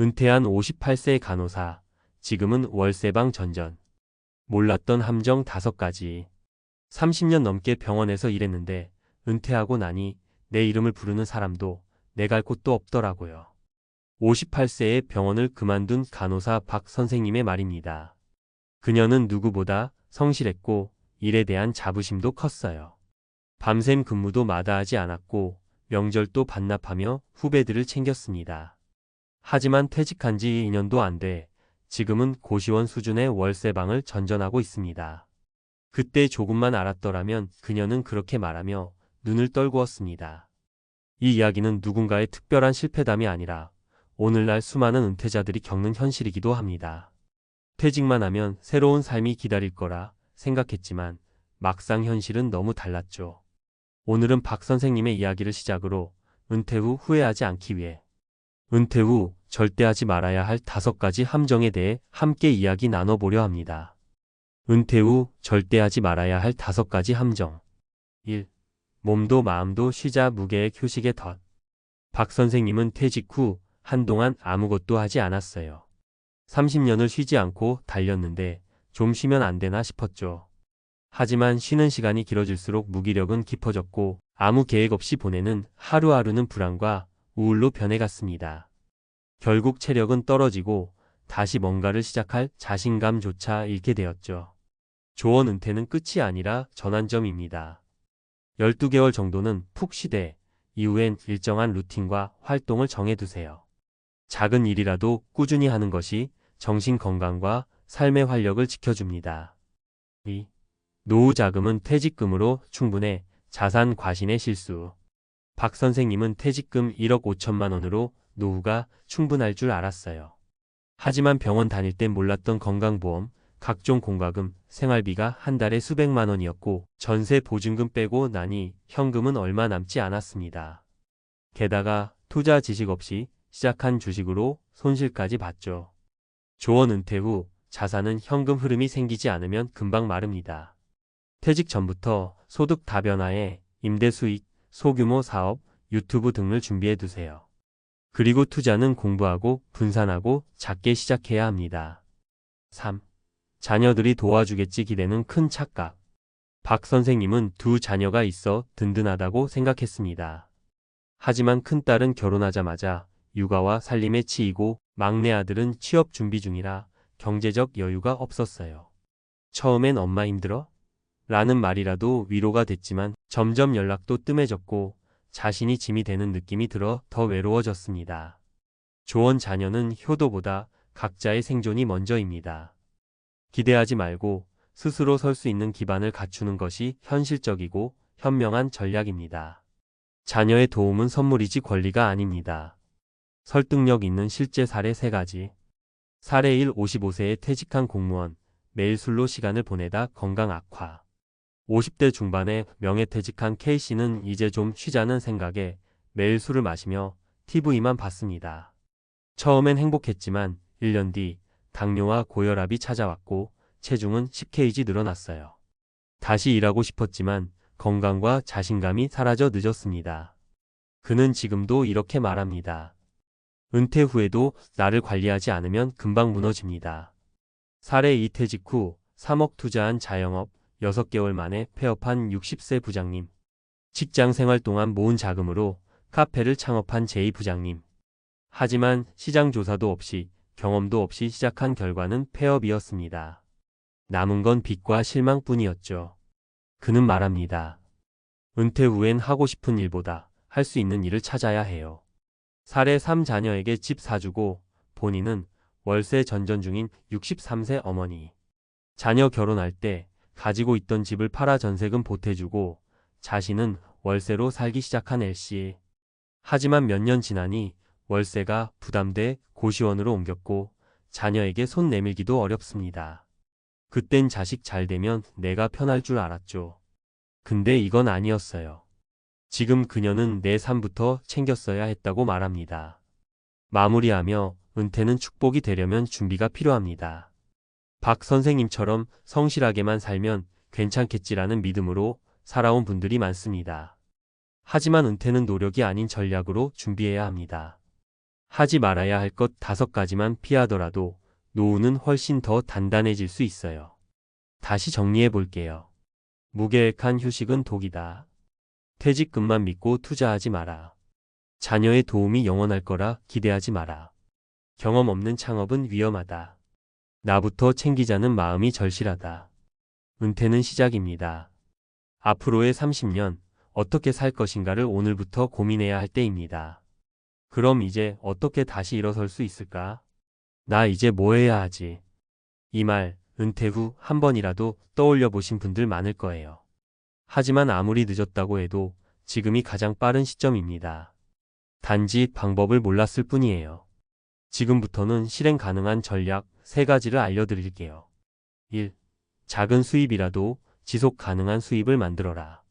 은퇴한 58세 간호사, 지금은 월세방 전전. 몰랐던 함정 5가지. 30년 넘게 병원에서 일했는데 은퇴하고 나니 내 이름을 부르는 사람도 내 갈 곳도 없더라고요. 58세에 병원을 그만둔 간호사 박 선생님의 말입니다. 그녀는 누구보다 성실했고 일에 대한 자부심도 컸어요. 밤샘 근무도 마다하지 않았고 명절도 반납하며 후배들을 챙겼습니다. 하지만 퇴직한 지 2년도 안 돼 지금은 고시원 수준의 월세방을 전전하고 있습니다. 그때 조금만 알았더라면 그녀는 그렇게 말하며 눈을 떨구었습니다. 이 이야기는 누군가의 특별한 실패담이 아니라 오늘날 수많은 은퇴자들이 겪는 현실이기도 합니다. 퇴직만 하면 새로운 삶이 기다릴 거라 생각했지만 막상 현실은 너무 달랐죠. 오늘은 박 선생님의 이야기를 시작으로 은퇴 후 후회하지 않기 위해 은퇴 후 절대 하지 말아야 할 5가지 함정에 대해 함께 이야기 나눠보려 합니다. 은퇴 후 절대 하지 말아야 할 5가지 함정. 1. 몸도 마음도 쉬자 무계획 휴식의 덫. 박 선생님은 퇴직 후 한동안 아무것도 하지 않았어요. 30년을 쉬지 않고 달렸는데 좀 쉬면 안 되나 싶었죠. 하지만 쉬는 시간이 길어질수록 무기력은 깊어졌고 아무 계획 없이 보내는 하루하루는 불안과 우울로 변해갔습니다. 결국 체력은 떨어지고 다시 뭔가를 시작할 자신감조차 잃게 되었죠. 조언 은퇴는 끝이 아니라 전환점입니다. 12개월 정도는 푹 쉬되 이후엔 일정한 루틴과 활동을 정해두세요. 작은 일이라도 꾸준히 하는 것이 정신 건강과 삶의 활력을 지켜줍니다. 2. 노후 자금은 퇴직금으로 충분해 자산 과신의 실수. 박 선생님은 퇴직금 1억 5천만 원으로 노후가 충분할 줄 알았어요. 하지만 병원 다닐 땐 몰랐던 건강보험, 각종 공과금, 생활비가 한 달에 수백만 원이었고 전세 보증금 빼고 나니 현금은 얼마 남지 않았습니다. 게다가 투자 지식 없이 시작한 주식으로 손실까지 봤죠. 조언 은퇴 후 자산은 현금 흐름이 생기지 않으면 금방 마릅니다. 퇴직 전부터 소득 다변화에 임대 수익, 소규모 사업, 유튜브 등을 준비해 두세요. 그리고 투자는 공부하고 분산하고 작게 시작해야 합니다. 3. 자녀들이 도와주겠지 기대는 큰 착각. 박 선생님은 2 자녀가 있어 든든하다고 생각했습니다. 하지만 큰딸은 결혼하자마자 육아와 살림에 치이고 막내 아들은 취업 준비 중이라 경제적 여유가 없었어요. 처음엔 엄마 힘들어? 라는 말이라도 위로가 됐지만 점점 연락도 뜸해졌고 자신이 짐이 되는 느낌이 들어 더 외로워졌습니다. 조언 자녀는 효도보다 각자의 생존이 먼저입니다. 기대하지 말고 스스로 설 수 있는 기반을 갖추는 것이 현실적이고 현명한 전략입니다. 자녀의 도움은 선물이지 권리가 아닙니다. 설득력 있는 실제 사례 3가지. 사례 1. 55세에 퇴직한 공무원, 매일 술로 시간을 보내다 건강 악화. 50대 중반에 명예퇴직한 K씨는 이제 좀 쉬자는 생각에 매일 술을 마시며 TV만 봤습니다. 처음엔 행복했지만 1년 뒤 당뇨와 고혈압이 찾아왔고 체중은 10kg 늘어났어요. 다시 일하고 싶었지만 건강과 자신감이 사라져 늦었습니다. 그는 지금도 이렇게 말합니다. 은퇴 후에도 나를 관리하지 않으면 금방 무너집니다. 사례 2. 퇴직 후 3억 투자한 자영업 6개월 만에 폐업한 60세 부장님. 직장 생활 동안 모은 자금으로 카페를 창업한 제2 부장님. 하지만 시장 조사도 없이 경험도 없이 시작한 결과는 폐업이었습니다. 남은 건 빚과 실망뿐이었죠. 그는 말합니다. 은퇴 후엔 하고 싶은 일보다 할 수 있는 일을 찾아야 해요. 사례 3. 자녀에게 집 사주고 본인은 월세 전전 중인 63세 어머니. 자녀 결혼할 때 가지고 있던 집을 팔아 전세금 보태주고 자신은 월세로 살기 시작한 L씨. 하지만 몇 년 지나니 월세가 부담돼 고시원으로 옮겼고 자녀에게 손 내밀기도 어렵습니다. 그땐 자식 잘 되면 내가 편할 줄 알았죠. 근데 이건 아니었어요. 지금 그녀는 내 삶부터 챙겼어야 했다고 말합니다. 마무리하며 은퇴는 축복이 되려면 준비가 필요합니다. 박 선생님처럼 성실하게만 살면 괜찮겠지라는 믿음으로 살아온 분들이 많습니다. 하지만 은퇴는 노력이 아닌 전략으로 준비해야 합니다. 하지 말아야 할 것 5가지만 피하더라도 노후는 훨씬 더 단단해질 수 있어요. 다시 정리해 볼게요. 무계획한 휴식은 독이다. 퇴직금만 믿고 투자하지 마라. 자녀의 도움이 영원할 거라 기대하지 마라. 경험 없는 창업은 위험하다. 나부터 챙기자는 마음이 절실하다. 은퇴는 시작입니다. 앞으로의 30년 어떻게 살 것인가를 오늘부터 고민해야 할 때입니다. 그럼 이제 어떻게 다시 일어설 수 있을까? 나 이제 뭐 해야 하지? 이 말, 은퇴 후 한 번이라도 떠올려 보신 분들 많을 거예요. 하지만 아무리 늦었다고 해도 지금이 가장 빠른 시점입니다. 단지 방법을 몰랐을 뿐이에요. 지금부터는 실행 가능한 전략 3가지를 알려드릴게요. 1. 작은 수입이라도 지속 가능한 수입을 만들어라.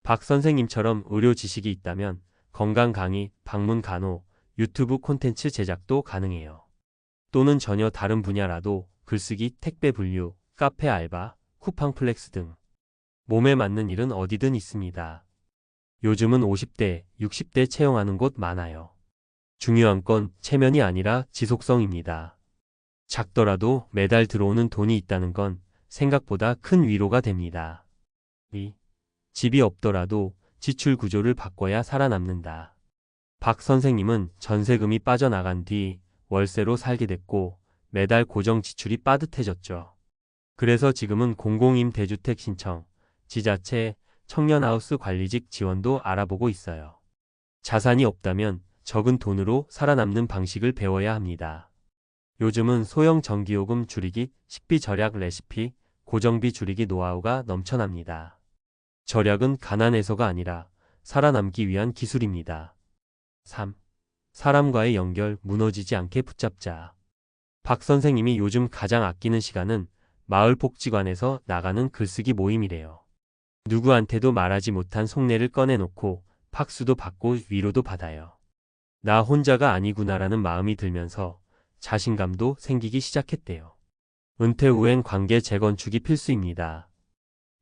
박 선생님처럼 의료 지식이 있다면 건강 강의, 방문 간호, 유튜브 콘텐츠 제작도 가능해요. 또는 전혀 다른 분야라도 글쓰기, 택배 분류, 카페 알바, 쿠팡 플렉스 등 몸에 맞는 일은 어디든 있습니다. 요즘은 50대, 60대 채용하는 곳 많아요. 중요한 건 체면이 아니라 지속성입니다. 작더라도 매달 들어오는 돈이 있다는 건 생각보다 큰 위로가 됩니다. 2. 집이 없더라도 지출 구조를 바꿔야 살아남는다. 박 선생님은 전세금이 빠져나간 뒤 월세로 살게 됐고 매달 고정 지출이 빠듯해졌죠. 그래서 지금은 공공임대주택 신청, 지자체, 청년하우스 관리직 지원도 알아보고 있어요. 자산이 없다면 적은 돈으로 살아남는 방식을 배워야 합니다. 요즘은 소형 전기요금 줄이기, 식비 절약 레시피, 고정비 줄이기 노하우가 넘쳐납니다. 절약은 가난해서가 아니라 살아남기 위한 기술입니다. 3. 사람과의 연결 무너지지 않게 붙잡자. 박 선생님이 요즘 가장 아끼는 시간은 마을 복지관에서 나가는 글쓰기 모임이래요. 누구한테도 말하지 못한 속내를 꺼내놓고 박수도 받고 위로도 받아요. 나 혼자가 아니구나라는 마음이 들면서 자신감도 생기기 시작했대요. 은퇴 후엔 관계 재건축이 필수입니다.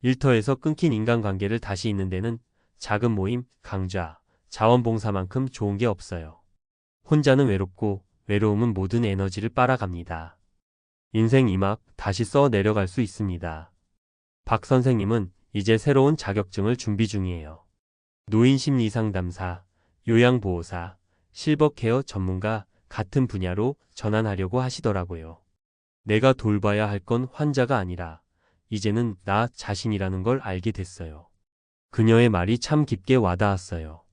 일터에서 끊긴 인간관계를 다시 잇는 데는 작은 모임, 강좌, 자원봉사만큼 좋은 게 없어요. 혼자는 외롭고 외로움은 모든 에너지를 빨아갑니다. 인생 이막 다시 써 내려갈 수 있습니다. 박 선생님은 이제 새로운 자격증을 준비 중이에요. 노인심리상담사, 요양보호사, 실버케어 전문가 같은 분야로 전환하려고 하시더라고요. 내가 돌봐야 할 건 환자가 아니라 이제는 나 자신이라는 걸 알게 됐어요. 그녀의 말이 참 깊게 와닿았어요.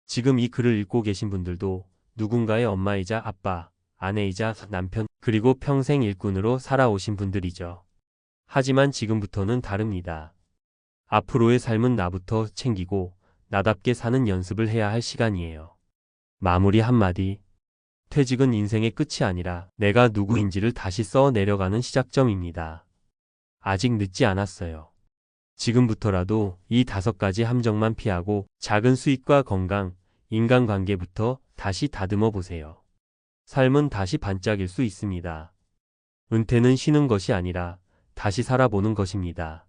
지금 이 글을 읽고 계신 분들도 누군가의 엄마이자 아빠, 아내이자 남편, 그리고 평생 일꾼으로 살아오신 분들이죠. 하지만 지금부터는 다릅니다. 앞으로의 삶은 나부터 챙기고 나답게 사는 연습을 해야 할 시간이에요. 마무리 한마디. 퇴직은 인생의 끝이 아니라 내가 누구인지를 다시 써 내려가는 시작점입니다. 아직 늦지 않았어요. 지금부터라도 이 5가지 함정만 피하고 작은 수익과 건강, 인간관계부터 다시 다듬어 보세요. 삶은 다시 반짝일 수 있습니다. 은퇴는 쉬는 것이 아니라 다시 살아보는 것입니다.